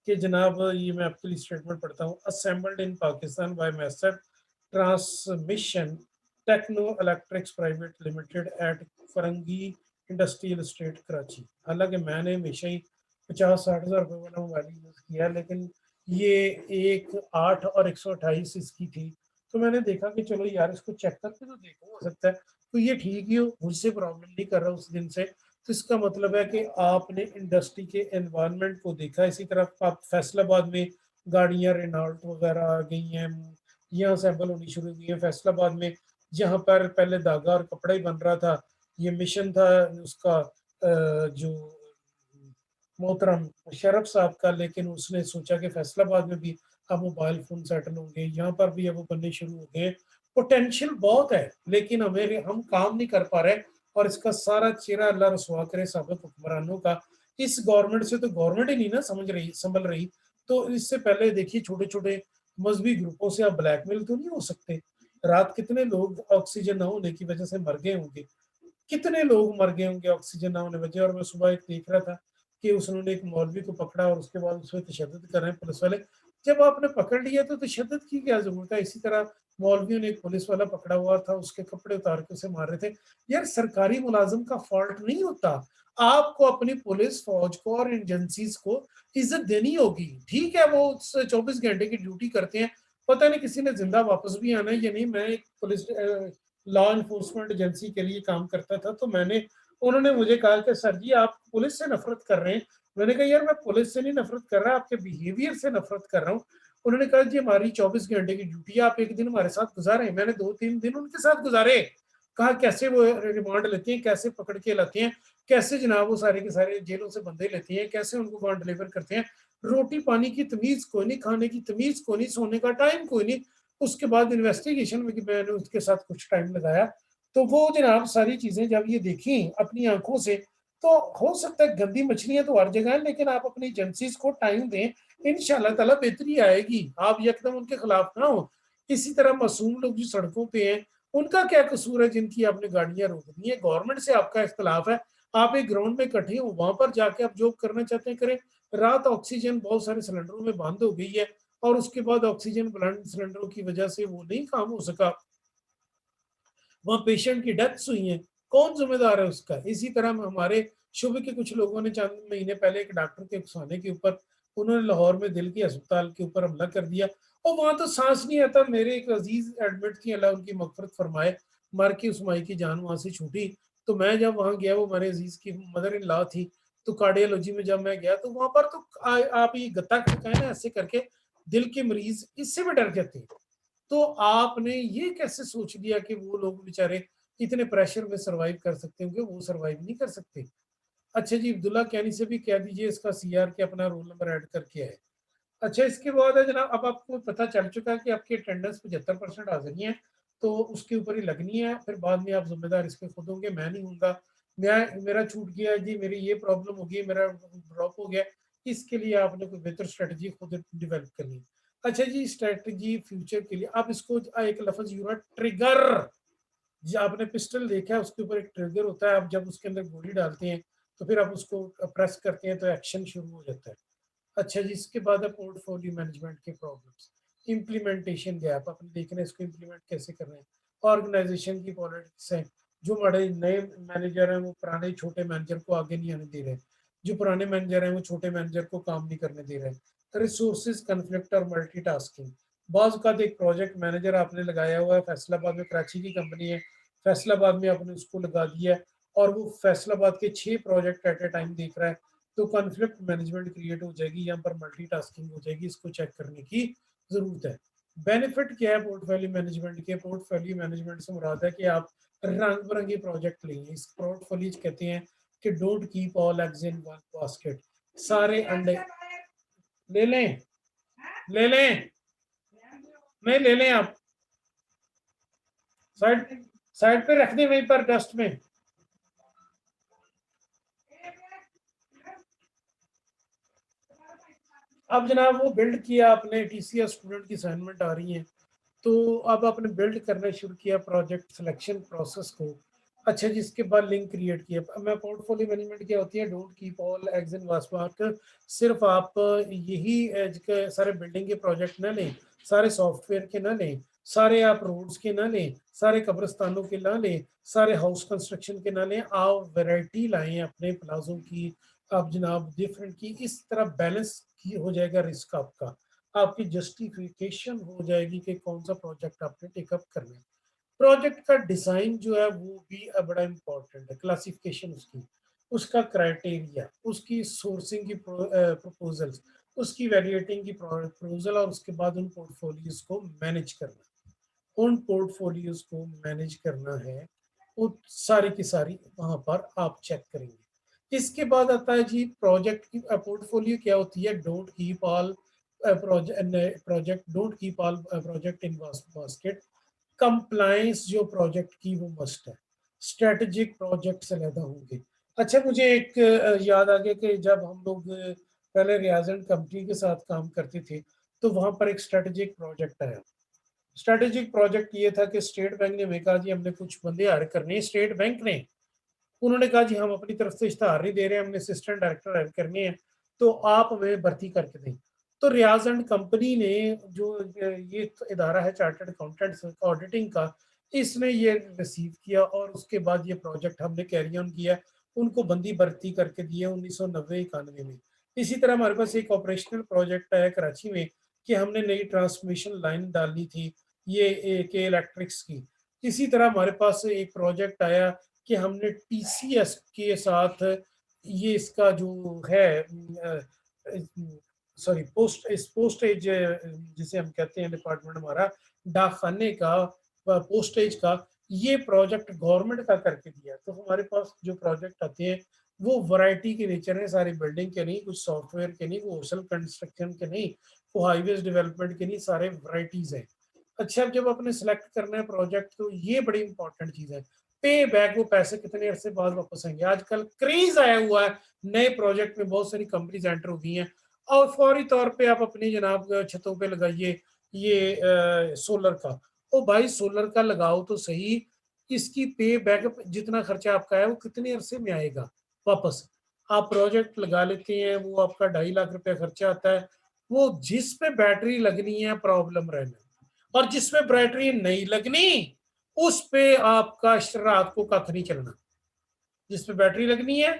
कि जनाब, ये मैं आपके लिए स्टेटमेंट पढ़ता हूँ, assembled in Pakistan by messrs transmission techno electrics private limited at Korangi industrial estate Karachi. हालांकि मैंने हमेशा ही 50-60 हज़ार रुपये वाला मोबाइल यूज़ किया, लेकिन ये एक 8 और 128 इसकी थी। तो मैंने देखा कि चलो यार इसको चेक करके तो देखो, हो सकता है तो ये ठीक ही हो, मुझसे प्रॉब्लम नहीं कर रहा उस दिन से। तो इसका मतलब है कि आपने इंडस्ट्री के एनवायरनमेंट को देखा। इसी तरह आप फैसलाबाद में गाड़ियाँ रेनॉल्ट वगैरह आ गई हैं, यहाँ सैंपल होनी शुरू हुई है फैसलाबाद में, जहाँ पर पहले धागा और कपड़ा ही बन रहा था। ये मिशन था उसका जो मोहतरम मुशर्रफ साहब का, लेकिन उसने सोचा कि फैसलाबाद में भी अब मोबाइल फोन सेटल होंगे, यहाँ पर भी अब वो बनने शुरू हो गए। पोटेंशियल बहुत है, लेकिन हम काम नहीं कर पा रहे, और इसका सारा चेहरा अल्लाह रसवा करे साबिक हुक्मरानों का। इस गवर्नमेंट से तो गवर्नमेंट ही नहीं ना समझ रही, संभल रही। तो इससे पहले देखिए, छोटे छोटे मजहबी ग्रुपों से आप ब्लैकमेल तो नहीं हो सकते। रात कितने लोग ऑक्सीजन ना होने की वजह से मर गए होंगे, कितने लोग मर गए होंगे ऑक्सीजन ना होने वजह। और मैं सुबह एक देख रहा था कि उसने एक मौलवी को पकड़ा और उसके बाद उस पर तशद्दुद कर रहे हैं पुलिस वाले। जब आपने पकड़ लिया तो तशद्दुद की क्या जरूरत है? इसी तरह मौलवियों ने एक पुलिस वाला पकड़ा हुआ था, उसके कपड़े उतार के उसे मार रहे थे। यार सरकारी मुलाजिम का फॉल्ट नहीं होता। आपको अपनी पुलिस फौज को और एजेंसीज को इज्जत देनी होगी। ठीक है, वो 24 घंटे की ड्यूटी करते हैं, पता नहीं किसी ने जिंदा वापस भी आना है या नहीं। मैं एक पुलिस लॉ इन्फोर्समेंट एजेंसी के लिए काम करता था, तो उन्होंने मुझे कहा कि सर जी आप पुलिस से नफरत कर रहे हैं। मैंने कहा यार मैं पुलिस से नहीं नफरत कर रहा, आपके बिहेवियर से नफरत कर रहा हूँ। उन्होंने कहा जी हमारी 24 घंटे की ड्यूटी है, आप एक दिन हमारे साथ गुजारे। मैंने 2-3 दिन उनके साथ गुजारे। कहा कैसे वो रिमांड लेते हैं, कैसे पकड़ के लाते हैं, कैसे जनाब वो सारे के सारे जेलों से बंदे लेते हैं, कैसे उनको वहां डिलीवर करते हैं। रोटी पानी की तमीज कोई नहीं, खाने की तमीज कोई नहीं, सोने का टाइम कोई नहीं। उसके बाद इन्वेस्टिगेशन में मैंने उसके साथ कुछ टाइम लगाया, तो वो जनाब सारी चीजें जब ये देखी अपनी आंखों से, तो हो सकता है गंदी मछलियां तो हर जगह है, लेकिन आप अपनी एजेंसीज को टाइम दें, इंशाल्लाह ताला बेहतरी आएगी। आप यकदम उनके खिलाफ ना हो। इसी तरह मासूम लोग जो सड़कों पे हैं, उनका क्या कसूर है जिनकी आपने गाड़ियां रोक दी है? गवर्नमेंट से आपका इख्तलाफ है, आप एक ग्राउंड में इकट्ठे हो, वहां पर जाके आप जो करना चाहते हैं करें। रात ऑक्सीजन बहुत सारे सिलेंडरों में बंद हो गई है, और उसके बाद ऑक्सीजन प्लांट सिलेंडरों की वजह से वो नहीं काम हो सका, वहाँ पेशेंट की डेथ्स हुई हैं, कौन जिम्मेदार है उसका? इसी तरह हमारे शुभ के कुछ लोगों ने चंद महीने पहले एक डॉक्टर के उकसाने के ऊपर उन्होंने लाहौर में दिल के अस्पताल के ऊपर हमला कर दिया और वहां तो सांस नहीं आता। मेरे एक अजीज एडमिट थी, अल्लाह उनकी मगफरत फरमाए, मर के उस माई की जान वहां से छूटी। तो मैं जब वहां गया, वो मेरे अजीज की मदर इन लॉ थी, तो कार्डियोलॉजी में जब मैं गया तो वहां पर तो आप ये गत्ता खटकाए ना ऐसे करके, दिल के मरीज इससे भी डर जाते हैं। तो आपने ये कैसे सोच लिया कि वो लोग बेचारे इतने प्रेशर में सरवाइव कर सकते होंगे? वो सरवाइव नहीं कर सकते। अच्छा जी, अब्दुल्ला कैनी से भी कह दीजिए इसका सीआर के अपना रोल नंबर ऐड करके आए। अच्छा, इसके बाद है जनाब, अब आपको पता चल चुका है कि आपकी अटेंडेंस 75% हाजिरी है, तो उसके ऊपर ही लगनी है, फिर बाद में आप जिम्मेदार इसके खुद होंगे, मैं नहीं हूँगा। मैं मेरा छूट गया जी, मेरी ये प्रॉब्लम हो गई, मेरा ड्रॉप हो गया, इसके लिए आपने कोई बेहतर स्ट्रेटजी खुद डिवेल्प करनी है। अच्छा जी, स्ट्रेटजी फ्यूचर के लिए आप इसको एक लफ्ज यूज है ट्रिगर। जी, आपने पिस्टल देखा है, उसके ऊपर एक ट्रिगर होता है, आप जब उसके अंदर गोली डालते हैं तो फिर आप उसको प्रेस करते हैं तो एक्शन शुरू हो जाता है। अच्छा जी, इसके बाद है पोर्टफोलियो मैनेजमेंट के प्रॉब्लम्स, इम्प्लीमेंटेशन गैप, अपने देखना है इसको इम्प्लीमेंट कैसे कर रहे हैं। ऑर्गेनाइजेशन की पॉलिटिक्स है, जो बड़े नए मैनेजर हैं वो पुराने छोटे मैनेजर को आगे नहीं आने दे रहे हैं, जो पुराने मैनेजर हैं वो छोटे मैनेजर को काम नहीं करने दे रहे हैं। रिसोर्सेज कन्फ्लिक्ट और मल्टीटास्किंग, बाज़ का एक प्रोजेक्ट मैनेजर आपने लगाया हुआ है, फैसलाबाद में, कराची की कंपनी है, फैसलाबाद में आपने उसको लगा दिया है और वो फैसलाबाद के 6 प्रोजेक्ट एट ए टाइम देख रहा है, तो कॉन्फ्लिक्ट मैनेजमेंट क्रिएट हो जाएगी, यहाँ पर मल्टीटास्किंग हो जाएगी, इसको चेक करने की जरूरत है। बेनिफिट क्या है पोर्टफोलियो मैनेजमेंट के? पोर्टफोलियो मैनेजमेंट से मुराद है कि आप रंग बिरंगे प्रोजेक्ट लेंगे। इस पोर्टफोलियो कहते हैं कि don't keep all eggs in one basket, सारे अंडे ले लें, ले लें, नहीं ले लें आप, साइड साइड पे रख दें वहीं पर डस्ट में। अब जनाब वो बिल्ड किया आपने, टीसीएस स्टूडेंट की असाइनमेंट आ रही है, तो अब आपने बिल्ड करना शुरू किया प्रोजेक्ट सिलेक्शन प्रोसेस को। अच्छा जी, इसके बाद लिंक क्रिएट किया। मैं पोर्टफोलियो मैनेजमेंट क्या होती है? Don't keep all eggs in वास्पार्क। सिर्फ आप यही सारे बिल्डिंग के प्रोजेक्ट ना लें, सारे सॉफ्टवेयर के ना लें, सारे आप रोड्स के ना लें, सारे कब्रिस्तानों के ना लें, सारे हाउस कंस्ट्रक्शन के ना लें, आप वैरायटी लाएं अपने प्लाजों की, आप जनाब डिफरेंट की, इस तरह बैलेंस की हो जाएगा रिस्क आपका, आपकी जस्टिफिकेशन हो जाएगी कि कौन सा प्रोजेक्ट आपने टेकअप करना है। प्रोजेक्ट का डिजाइन जो है वो भी बड़ा इंपॉर्टेंट है, क्लासिफिकेशन उसकी, उसका क्राइटेरिया, उसकी सोर्सिंग की प्रपोजल्स, उसकी वैल्यूएटिंग की प्रपोजल, और उसके बाद उन पोर्टफोलियोज को मैनेज करना, उन पोर्टफोलियोज को मैनेज करना है, वो सारी की सारी वहां पर आप चेक करेंगे। इसके बाद आता है जी प्रोजेक्ट की पोर्टफोलियो क्या होती है? Don't keep all project, don't keep all project in basket. Compliance जो प्रोजेक्ट की वो मस्ट है, स्ट्रेटेजिक प्रोजेक्ट से अलग होंगे। अच्छा, मुझे एक याद आ गया कि जब हम लोग पहले रियाजेंट कंपनी के साथ काम करते थे, तो वहां पर एक स्ट्रेटेजिक प्रोजेक्ट आया। स्ट्रेटेजिक प्रोजेक्ट ये था कि स्टेट बैंक ने हमें कहा जी हमने कुछ बंदे हायर करने हैं, स्टेट बैंक ने, उन्होंने कहा जी हम अपनी तरफ से इश्तेहार नहीं दे रहे हैं, हमने असिस्टेंट डायरेक्टर हायर करने हैं, तो आप हमें भर्ती करके दें। तो रियाज एंड कंपनी ने, जो ये इदारा है चार्टर्ड अकाउंटेंट्स ऑडिटिंग का, इसने ये रिसीव किया और उसके बाद ये प्रोजेक्ट हमने कैरी ऑन किया, उनको बंदी भर्ती करके दिए 1990-91 में। इसी तरह हमारे पास एक ऑपरेशनल प्रोजेक्ट आया कराची में कि हमने नई ट्रांसमिशन लाइन डालनी थी, ये के इलेक्ट्रिक्स की। इसी तरह हमारे पास एक प्रोजेक्ट आया कि हमने टीसीएस के साथ ये इसका जो है सॉरी पोस्टेज जिसे हम कहते हैं डिपार्टमेंट हमारा, डाकखाने का, पोस्टेज का, ये प्रोजेक्ट गवर्नमेंट का करके दिया। तो हमारे पास जो प्रोजेक्ट आते हैं वो वैरायटी के नेचर है, सारी बिल्डिंग के नहीं, कुछ सॉफ्टवेयर के नहीं, वो होटल कंस्ट्रक्शन के नहीं, वो हाईवेज डेवलपमेंट के नहीं, सारे वैरायटीज हैं। अच्छा, अब जब आपने सेलेक्ट करना है प्रोजेक्ट तो ये बड़ी इंपॉर्टेंट चीज है, पे बैक, वो पैसे कितने अरसे बाद वापस आएंगे। आजकल क्रेज आया हुआ है, नए प्रोजेक्ट में बहुत सारी कंपनीज एंटर हो गई हैं और फौरी तौर पे आप अपनी जनाब छतों पे लगाइए ये सोलर का। ओ भाई, सोलर का लगाओ तो सही, इसकी पे बैक जितना खर्चा आपका है वो कितने अरसे में आएगा वापस। आप प्रोजेक्ट लगा लेते हैं, वो आपका 2.5 लाख रुपया खर्चा आता है, वो जिस पे बैटरी लगनी है प्रॉब्लम रहना, और जिस पे बैटरी नहीं लगनी उस पे आपका रात को कख नहीं चलना। जिस पे बैटरी लगनी है,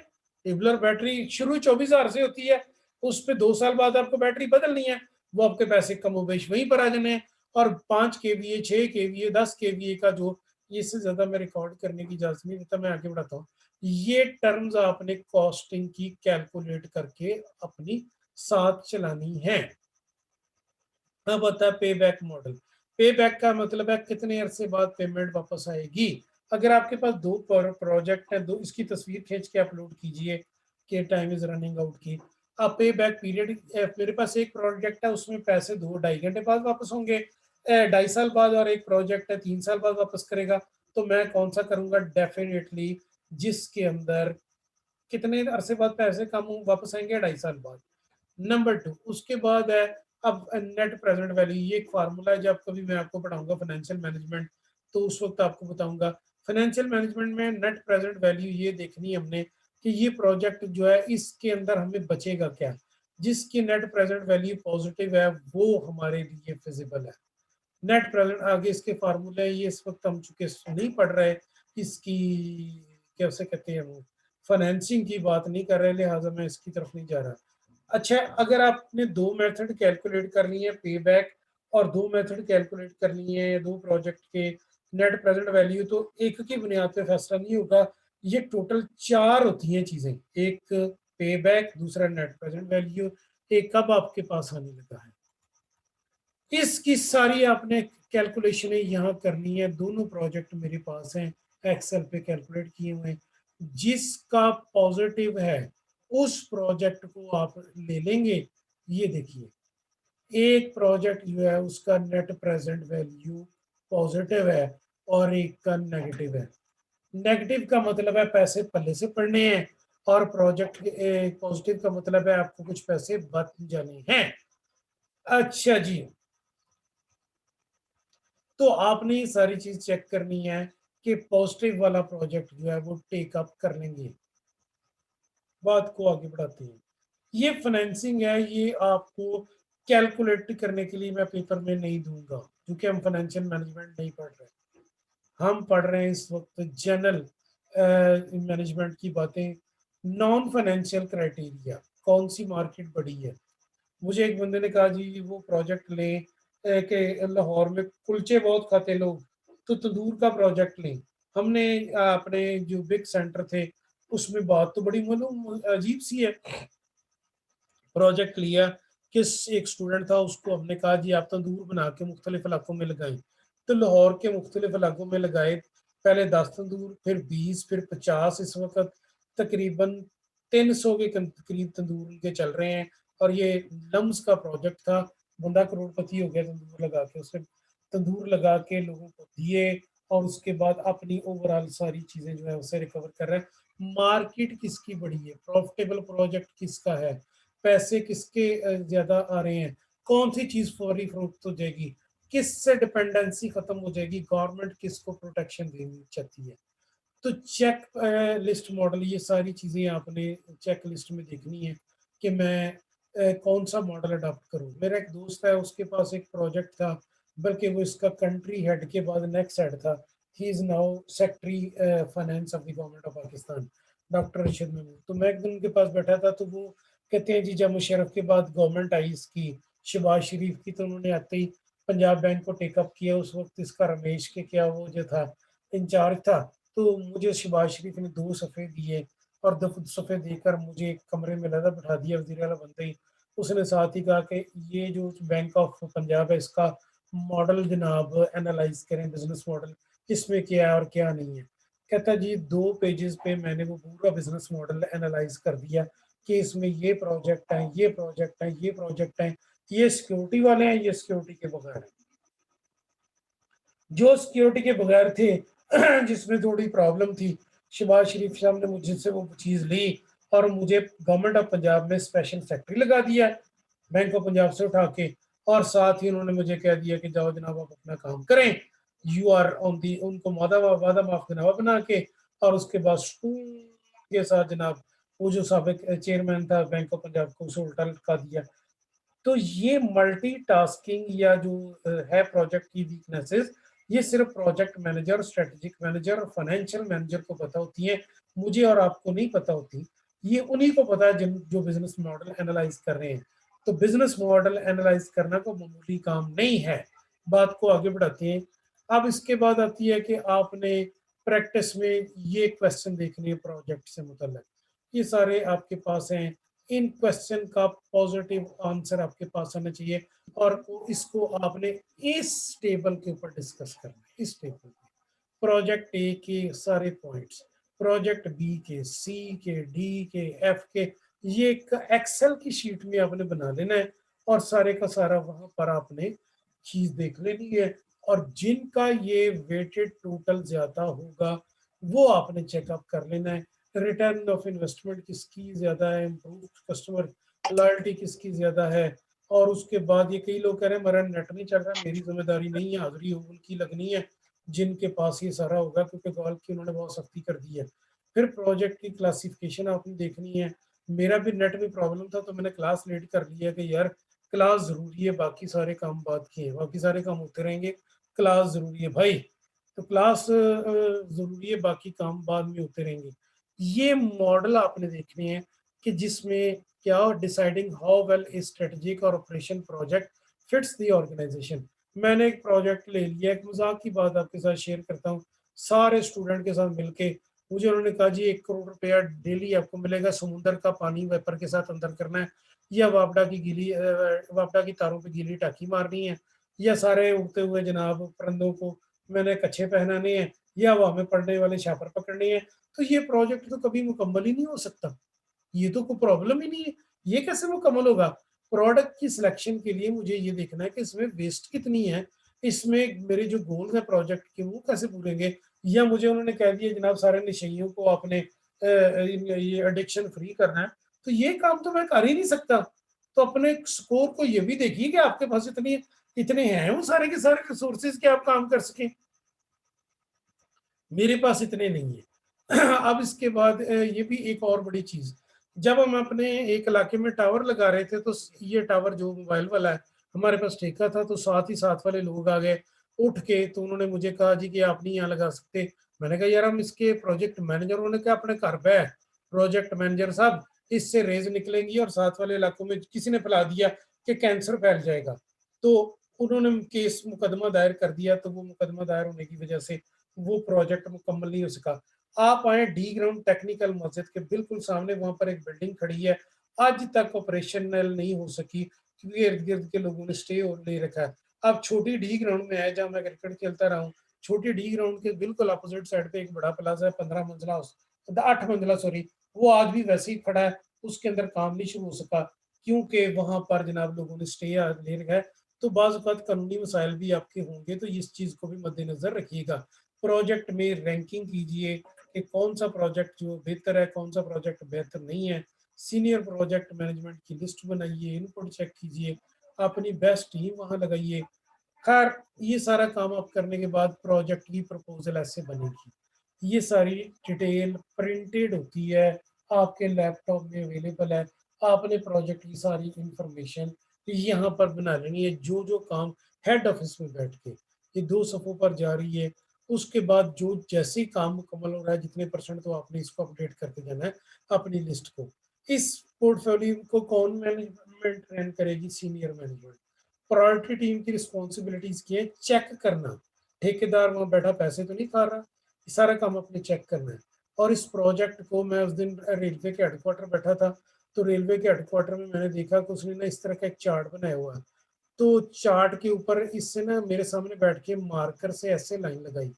रेगुलर बैटरी शुरू 24,000 से होती है, उस पे 2 साल बाद आपको बैटरी बदलनी है, वो आपके पैसे कमोबेश वहीं पर आ जाने हैं। और 5 kVA 6 kVA 10 kVA का जो, इससे ज्यादा मैं रिकॉर्ड करने की इजाजत नहीं देता, मैं आगे बढ़ाता हूँ। ये टर्म्स आपने कॉस्टिंग की कैलकुलेट करके अपनी साथ चलानी है। अब आता है पे बैक मॉडल। पे बैक का मतलब है कितने अरसे बाद पेमेंट वापस आएगी। अगर आपके पास दो प्रोजेक्ट है, दो, इसकी तस्वीर खींच के अपलोड कीजिए कि टाइम इज रनिंग आउट की। अब पे बैक पीरियड, मेरे पास एक प्रोजेक्ट है उसमें पैसे 2-2.5 घंटे बाद वापस होंगे, 2.5 साल बाद, और एक प्रोजेक्ट है 3 साल बाद वापस करेगा। तो मैं कौन सा करूंगा, डेफिनेटली जिसके अंदर कितने अरसे बाद पैसे कम वापस आएंगे, 2.5 साल बाद। नंबर 2, उसके बाद है अब नेट प्रेजेंट वैल्यू। ये एक फार्मूला है, जब कभी मैं आपको पढ़ाऊंगा फाइनेंशियल मैनेजमेंट तो उस वक्त आपको बताऊंगा। फाइनेंशियल मैनेजमेंट में नेट प्रेजेंट वैल्यू ये देखनी है हमने कि ये प्रोजेक्ट जो है इसके अंदर हमें बचेगा क्या। जिसकी नेट प्रेजेंट वैल्यू पॉजिटिव है वो हमारे लिए फिजिबल है। नेट प्रेजेंट, आगे इसके फार्मूले ये इस वक्त हम चुके नहीं पढ़ रहे, इसकी कैसे कहते हैं, वो फाइनेंसिंग की बात नहीं कर रहे, लिहाजा मैं इसकी तरफ नहीं जा रहा। अच्छा, अगर आपने दो मेथड कैलकुलेट करनी है, पे बैक, और दो मेथड कैलकुलेट करनी है दो प्रोजेक्ट के नेट प्रेजेंट वैल्यू, तो एक की बुनियाद पे फैसला नहीं होगा। ये टोटल 4 होती हैं चीजें, एक पे बैक, दूसरा नेट प्रेजेंट वैल्यू, एक कब आपके पास आने लगा है। इसकी सारी आपने कैलकुलेशन यहाँ करनी है। दोनों प्रोजेक्ट मेरे पास हैं, एक्सेल पे कैलकुलेट किए हुए हैं। जिसका पॉजिटिव है उस प्रोजेक्ट को आप ले लेंगे। ये देखिए, एक प्रोजेक्ट जो है उसका नेट प्रेजेंट वैल्यू पॉजिटिव है और एक का नेगेटिव है। नेगेटिव का मतलब है पैसे पल्ले से पड़ने हैं, और प्रोजेक्ट पॉजिटिव का मतलब है आपको कुछ पैसे बच जाने हैं। अच्छा जी, तो आपने ये सारी चीज चेक करनी है कि पॉजिटिव वाला प्रोजेक्ट जो है वो टेक अप कर लेंगे। बात को आगे बढ़ाते हैं। ये फाइनेंसिंग है, ये आपको कैलकुलेट करने के लिए मैं पेपर में नहीं दूंगा, क्योंकि हम फाइनेंशियल मैनेजमेंट नहीं पढ़ रहे। हम पढ़ रहे हैं इस वक्त जनरल मैनेजमेंट की बातें। नॉन फाइनेंशियल क्राइटेरिया, कौन सी मार्केट बड़ी है। मुझे एक बंदे ने कहा जी वो प्रोजेक्ट लें कि लाहौर में कुलचे बहुत खाते लोग, तो तंदूर का प्रोजेक्ट लें। हमने अपने जो बिग सेंटर थे उसमें बात तो बड़ी मालूम अजीब सी है। प्रोजेक्ट लिया, किस एक स्टूडेंट था, उसको हमने कहा जी आप तंदूर बना के मुख्तलिफ इलाकों में लगाएं। तो लाहौर के मुख्तलिफ इलाकों में लगाए, पहले 10 तंदूर, फिर 20, फिर 50, इस वक्त तकरीबन 300 के करीब तंदूर उनके चल रहे हैं। और ये लम्स का प्रोजेक्ट था, बंदा करोड़पति हो गया तंदूर लगा के। उसने तंदूर लगा के लोगों को दिए, और उसके बाद अपनी ओवरऑल सारी चीजें जो है उसे रिकवर कर रहे हैं। मार्केट किसकी बड़ी है, प्रॉफिटेबल प्रोजेक्ट किसका है, पैसे किसके ज्यादा आ रहे हैं, कौन सी चीज फौरी फरोख्त हो जाएगी, किससे डिपेंडेंसी खत्म हो जाएगी, गवर्नमेंट किसको प्रोटेक्शन देनी चाहती है। तो चेक लिस्ट मॉडल, ये सारी चीजें आपने चेक लिस्ट में देखनी है कि मैं कौन सा मॉडल अडॉप्ट करूं। मेरा एक दोस्त है, उसके पास एक प्रोजेक्ट था, बल्कि वो इसका कंट्री हेड के बाद नेक्स्ट हेड था। He is now secretary finance of the government of Pakistan, doctor Arshad Mahmood. तो मैं एक दिन उनके पास बैठा था, तो वो कहते हैं जी जब मुशर्रफ के बाद गवर्नमेंट आई इसकी, शहबाज शरीफ की, तो उन्होंने आते ही पंजाब बैंक को टेकअप किया। उस वक्त इसका रमेश के क्या वो जो था इंचार्ज था। तो मुझे शहबाज शरीफ ने 2 सफ़े दिए, और 2 सफ़े देकर मुझे एक कमरे में लगा बिठा दिया वजीर आला बनते ही। उसने साथ ही कहा कि ये जो बैंक ऑफ पंजाब है इसका मॉडल जनाब एनालाइज करें, बिजनेस मॉडल, इसमें क्या है और क्या नहीं है। कहता जी 2 पेजेस पे मैंने वो पूरा बिजनेस मॉडल एनालाइज कर दिया कि इसमें ये प्रोजेक्ट है, ये प्रोजेक्ट है, ये प्रोजेक्ट है, ये सिक्योरिटी वाले हैं, ये सिक्योरिटी के बगैर है। जो सिक्योरिटी के बगैर थे जिसमें थोड़ी प्रॉब्लम थी, शहबाज शरीफ साहब ने मुझसे वो चीज़ ली, और मुझे गवर्नमेंट ऑफ पंजाब में स्पेशल सेक्रेटरी लगा दिया बैंक ऑफ पंजाब से उठा के। और साथ ही उन्होंने मुझे कह दिया कि जाओ जनाब आप अपना काम करें, यू आर ऑन दी, उनको वादा माफिनामा बना के, और उसके बाद के साथ जनाब वो जो सबक चेयरमैन था बैंक ऑफ पंजाब को उसे उल्टा लटका दिया। तो ये मल्टीटास्किंग या जो है प्रोजेक्ट की वीकनेसेस, ये सिर्फ प्रोजेक्ट मैनेजर, स्ट्रेटेजिक मैनेजर और फाइनेंशियल मैनेजर को पता होती है, मुझे और आपको नहीं पता होती। ये उन्हीं को पता है जिन जो बिजनेस मॉडल एनालाइज कर रहे हैं। तो बिजनेस मॉडल एनालाइज करना कोई मामूली काम नहीं है। बात को आगे बढ़ाते हैं। अब इसके बाद आती है कि आपने प्रैक्टिस में ये क्वेश्चन देखने हैं प्रोजेक्ट से मुतल्लिक। ये सारे आपके पास हैं। इन क्वेश्चन का पॉजिटिव आंसर आपके पास आना चाहिए और इसको आपने इस टेबल के ऊपर डिस्कस करना है। इस टेबल पे प्रोजेक्ट ए के सारे पॉइंट्स, प्रोजेक्ट बी के, सी के, डी के, एफ के, ये एक एक्सेल की शीट में आपने बना लेना है और सारे का सारा वहां पर आपने चीज देख लेनी है। और जिनका ये वेटेड टोटल ज्यादा होगा वो आपने चेकअप कर लेना है। रिटर्न ऑफ इन्वेस्टमेंट किसकी ज्यादा है, इम्प्रूव कस्टमर लॉयल्टी किसकी ज्यादा है। और उसके बाद ये कई लोग कह रहे हैं हमारा नेट नहीं चल रहा, मेरी जिम्मेदारी नहीं है, हाजिरी उनकी लगनी है जिनके पास ये सारा होगा, क्योंकि गॉल की उन्होंने बहुत सख्ती कर दी है। फिर प्रोजेक्ट की क्लासिफिकेशन आपने देखनी है। मेरा भी नेट में प्रॉब्लम था तो मैंने क्लास लेट कर लिया कि यार क्लास जरूरी है, बाकी सारे काम बाद के हैं, बाकी सारे काम होते रहेंगे, क्लास जरूरी है भाई। तो क्लास जरूरी है, बाकी काम बाद में होते रहेंगे। ये मॉडल आपने देखने हैं कि जिसमें क्या deciding how well a strategic और operation project fits the organisation. मैंने एक प्रोजेक्ट ले लिया, एक मजाक की बात आपके साथ शेयर करता हूँ। सारे स्टूडेंट के साथ मिलके मुझे उन्होंने कहा जी 1 करोड़ रुपया डेली आपको मिलेगा, समुद्र का पानी वेपर के साथ अंदर करना है, या वापडा की तारों पे गीली टाकी मारनी है, या सारे उड़ते हुए जनाब परिंदों को मैंने कच्छे पहनाने हैं, या हवा में पड़ने वाले छापर पकड़ने हैं। तो ये प्रोजेक्ट तो कभी मुकम्मल ही नहीं हो सकता। ये तो कोई प्रॉब्लम ही नहीं है, ये कैसे मुकम्मल होगा। प्रोडक्ट की सिलेक्शन के लिए मुझे ये देखना है कि इसमें वेस्ट कितनी है, इसमें मेरे जो गोल्स हैं प्रोजेक्ट के वो कैसे पूरेंगे। या मुझे उन्होंने कह दिया जनाब सारे नशेइयों को आपने ये एडिक्शन फ्री करना है, तो ये काम तो मैं कर ही नहीं सकता। तो अपने स्कोर को ये भी देखिए कि आपके पास इतने हैं वो सारे के सारे रिसोर्सेज के आप काम कर सकें। मेरे पास इतने नहीं है। अब इसके बाद ये भी एक और बड़ी चीज, जब हम अपने एक इलाके में टावर लगा रहे थे तो ये टावर जो मोबाइल वाला है हमारे पास ठेका था, तो साथ ही साथ वाले लोग आ गए उठ के, तो उन्होंने मुझे कहा जी कि आप नहीं यहाँ लगा सकते। मैंने कहा यार हम इसके प्रोजेक्ट मैनेजर, उन्होंने कहा अपने घर पे है प्रोजेक्ट मैनेजर साहब, इससे रेज निकलेंगी और साथ वाले इलाकों में किसी ने फैला दिया कि कैंसर फैल जाएगा। तो उन्होंने केस मुकदमा दायर कर दिया, तो वो मुकदमा दायर होने की वजह से वो प्रोजेक्ट मुकम्मल नहीं हो सका। आप आए डी ग्राउंड टेक्निकल मस्जिद के बिल्कुल सामने, वहां पर एक बिल्डिंग खड़ी है, आज तक ऑपरेशनल नहीं हो सकी क्योंकि इर्द गिर्द के लोगों ने स्टे और ले रखा है। अब छोटी डी ग्राउंड में है जहाँ मैं क्रिकेट खेलता रहा हूँ, छोटी डी ग्राउंड के बिल्कुल अपोजिट साइड पे एक बड़ा प्लाजा है, 15 मंजिला, 8 मंजिला सॉरी, वो आज भी वैसे ही खड़ा है, उसके अंदर काम नहीं शुरू हो सका क्योंकि वहां पर जनाब लोगों ने स्टे ले रखा है। तो बाज़ औक़ात कानूनी मसाइल भी आपके होंगे, तो इस चीज़ को भी मद्देनजर रखिएगा। प्रोजेक्ट में रैंकिंग कीजिए कि कौन सा प्रोजेक्ट जो बेहतर है, कौन सा प्रोजेक्ट बेहतर नहीं है। सीनियर प्रोजेक्ट मैनेजमेंट की लिस्ट बनाइए, इनपुट चेक कीजिए, अपनी बेस्ट टीम वहां लगाइए। खैर ये सारा काम आप करने के बाद प्रोजेक्ट की प्रपोजल ऐसे बनेगी। ये सारी डिटेल प्रिंटेड होती है, आपके लैपटॉप में अवेलेबल है। आपने प्रोजेक्ट की सारी इंफॉर्मेशन यहाँ पर बना लेनी है, जो जो काम हेड ऑफिस में बैठ के ये 2 सफ़ों पर जा रही है। उसके बाद जो जैसे ही काम मुकम्मल हो रहा है जितने परसेंट, तो आपने इसको अपडेट करते जाना है अपनी लिस्ट को। इस पोर्टफोलियो को कौन मैनेजमेंट रन करेगी, सीनियर मैनेजमेंट। प्रायोरिटी टीम की रिस्पॉन्सिबिलिटीज की है चेक करना, ठेकेदार वहां बैठा पैसे तो नहीं खा रहा, ये सारा काम अपने चेक करना है। और इस प्रोजेक्ट को मैं उस दिन रेलवे के हेडक्वार्टर बैठा था, तो रेलवे के हेडक्वार्टर में मैंने देखा कि उसने ना इस तरह का एक चार्ट बनाया हुआ है। तो चार्ट के ऊपर इससे ना मेरे सामने बैठ के मार्कर से ऐसे लाइन लगाई,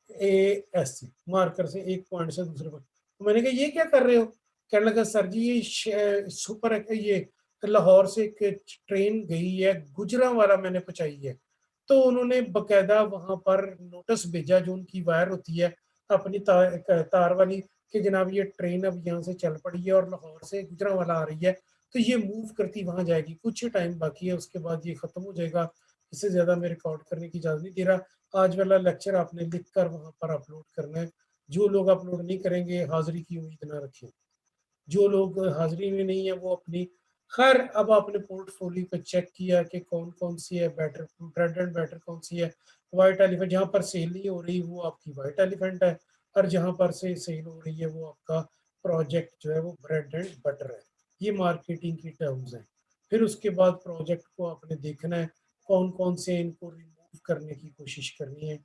ए एस मार्कर से एक पॉइंट से दूसरे पॉइंट। तो मैंने कहा ये क्या कर रहे हो। कहने लगा सर जी ये सुपर ये लाहौर से एक ट्रेन गई है, गुजरांवाला मैंने पहुंचाई है। तो उन्होंने बकायदा वहां पर नोटिस भेजा जो उनकी वायर होती है अपनी तार वाली, कि जनाब ये ट्रेन अब यहाँ से चल पड़ी है और लाहौर से गुजरांवाला आ रही है, तो ये मूव करती वहां जाएगी, कुछ ही टाइम बाकी है उसके बाद ये खत्म हो जाएगा। इससे ज्यादा मैं रिकॉर्ड करने की इजाजत नहीं दे रहा। आज वाला लेक्चर आपने लिख कर वहां पर अपलोड करना है। जो लोग अपलोड नहीं करेंगे हाजिरी की उम्मीद ना रखें। जो लोग हाजिरी में नहीं है वो अपनी खैर अब आपने पोर्टफोलियो को चेक किया कि कौन कौन सी है बेटर, ब्रेड एंड बेटर कौन सी है, वाइट एलिफेंट, जहाँ पर सेल नहीं हो रही वो आपकी वाइट एलिफेंट है, और जहाँ पर से सेल हो रही है वो आपका प्रोजेक्ट जो है वो ब्रेड एंड बटर है। ये मार्केटिंग की टर्म्स हैं। फिर उसके बाद प्रोजेक्ट को आपने देखना है कौन कौन से इनको रिमूव करने की कोशिश करनी है,